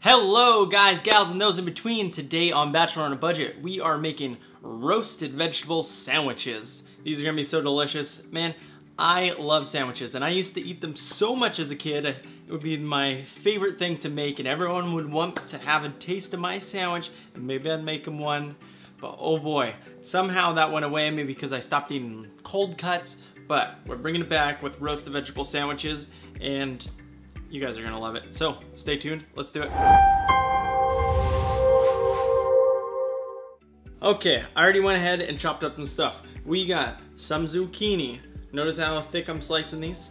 Hello guys, gals, and those in between. Today on Bachelor on a Budget, we are making roasted vegetable sandwiches. These are gonna be so delicious. Man, I love sandwiches, and I used to eat them so much as a kid. It would be my favorite thing to make, and everyone would want to have a taste of my sandwich, and maybe I'd make them one. But oh boy, somehow that went away, maybe because I stopped eating cold cuts, but we're bringing it back with roasted vegetable sandwiches, and you guys are gonna love it. So stay tuned, let's do it. Okay, I already went ahead and chopped up some stuff. We got some zucchini. Notice how thick I'm slicing these?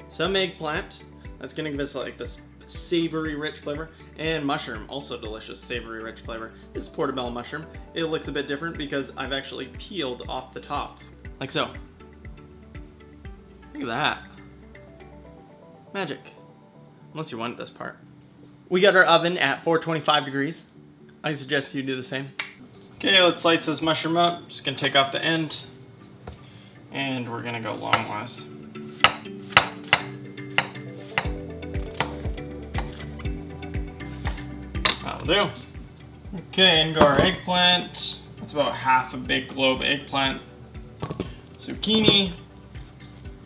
Some eggplant. That's gonna give us like this savory rich flavor. And mushroom, also delicious savory rich flavor. This is portobello mushroom. It looks a bit different because I've actually peeled off the top, like so. Look at that. Magic. Unless you want this part. We got our oven at 425 degrees. I suggest you do the same. Okay, let's slice this mushroom up. Just gonna take off the end. And we're gonna go longwise. That'll do. Okay, and go our eggplant. That's about half a big globe eggplant. Zucchini.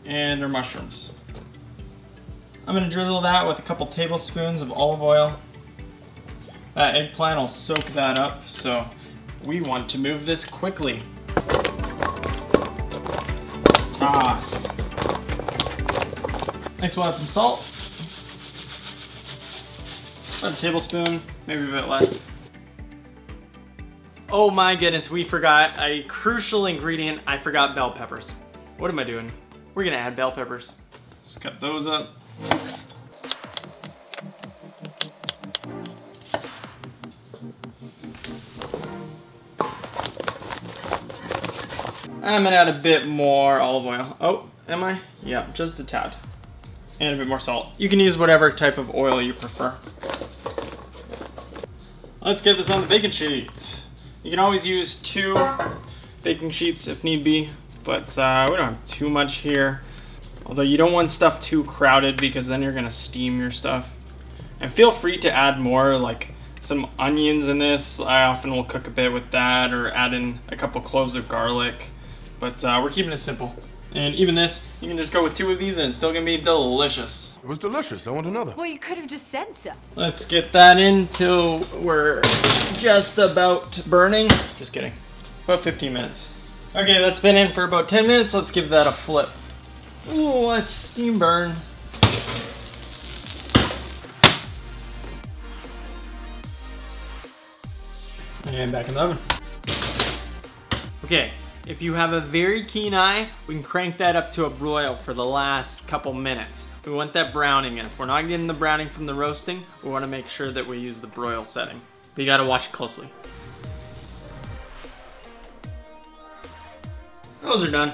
And our mushrooms. I'm gonna drizzle that with a couple tablespoons of olive oil. That eggplant will soak that up, so we want to move this quickly. Toss. Next we'll add some salt. About a tablespoon, maybe a bit less. Oh my goodness, we forgot a crucial ingredient. I forgot bell peppers. What am I doing? We're gonna add bell peppers. Just cut those up. I'm gonna add a bit more olive oil. Oh, am I? Yeah, just a tad. And a bit more salt. You can use whatever type of oil you prefer. Let's get this on the baking sheet. You can always use 2 baking sheets if need be, but we don't have too much here. Although you don't want stuff too crowded because then you're gonna steam your stuff. And feel free to add more, like some onions in this. I often will cook a bit with that, or add in a couple cloves of garlic. But we're keeping it simple. And even this, you can just go with 2 of these and it's still gonna be delicious. It was delicious, I want another. Well, you could have just said so. Let's get that in till we're just about burning. Just kidding, about 15 minutes. Okay, that's been in for about 10 minutes. Let's give that a flip. Ooh, watch steam burn. And back in the oven. Okay, if you have a very keen eye, we can crank that up to a broil for the last couple minutes. We want that browning, and if we're not getting the browning from the roasting, we want to make sure that we use the broil setting. But you gotta watch it closely. Those are done.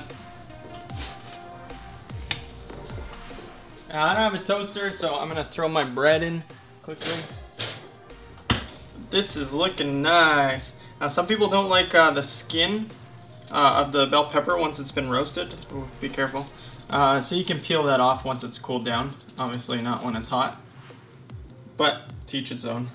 Now, I don't have a toaster, so I'm gonna throw my bread in quickly. This is looking nice. Now, some people don't like the skin of the bell pepper once it's been roasted. Ooh, be careful. So you can peel that off once it's cooled down. Obviously not when it's hot, but to each its own.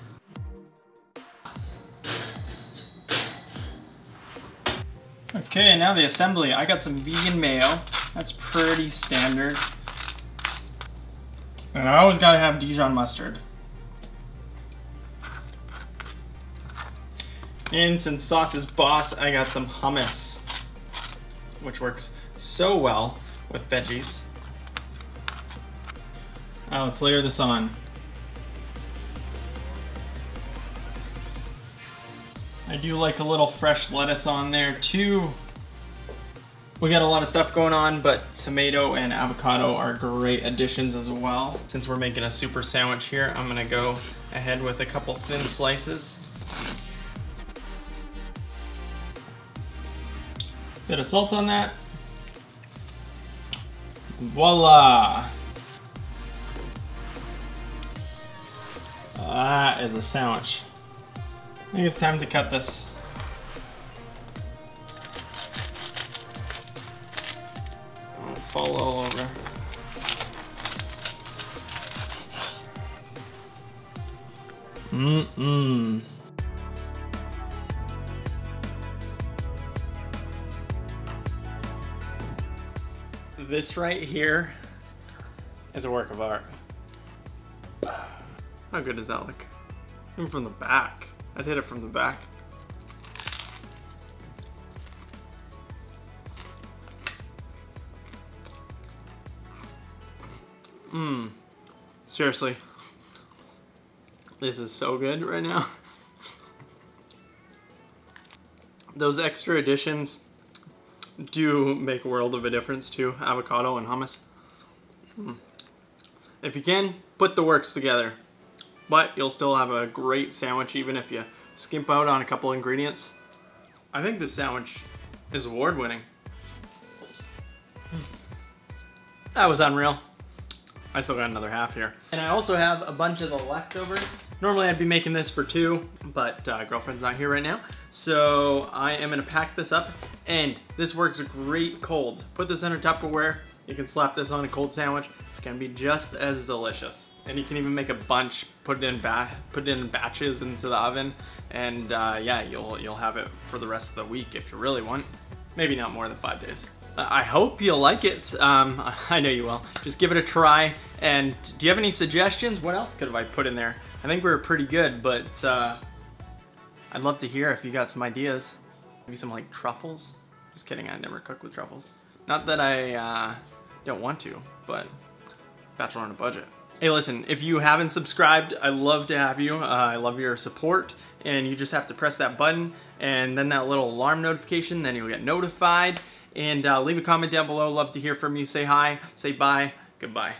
Okay, now the assembly. I got some vegan mayo. That's pretty standard. And I always gotta have Dijon mustard. And since sauce is boss, I got some hummus, which works so well with veggies. Now let's layer this on. I do like a little fresh lettuce on there too. We got a lot of stuff going on, but tomato and avocado are great additions as well. Since we're making a super sandwich here, I'm gonna go ahead with a couple thin slices. Bit of salt on that. Voila! That is a sandwich. I think it's time to cut this. I'll fall all over. Mm-mm. This right here is a work of art. How good does that look? Even from the back. I'd hit it from the back. Mmm. Seriously. This is so good right now. Those extra additions do make a world of a difference too. Avocado and hummus. If you can, put the works together. But you'll still have a great sandwich even if you skimp out on a couple ingredients. I think this sandwich is award-winning. That was unreal. I still got another half here. And I also have a bunch of the leftovers. Normally I'd be making this for two, but girlfriend's not here right now. So I am gonna pack this up, and this works great cold. Put this in a Tupperware. You can slap this on a cold sandwich. It's gonna be just as delicious. And you can even make a bunch, put it in batches into the oven, and yeah, you'll have it for the rest of the week if you really want. Maybe not more than 5 days. I hope you'll like it. I know you will. Just give it a try. And do you have any suggestions? What else could I put in there? I think we were pretty good, but I'd love to hear if you got some ideas. Maybe some like truffles? Just kidding, I never cook with truffles. Not that I don't want to, but Bachelor on a budget. Hey listen, if you haven't subscribed, I'd love to have you. I love your support, and you just have to press that button and then that little alarm notification, then you'll get notified. And leave a comment down below. Love to hear from you. Say hi, say bye, goodbye.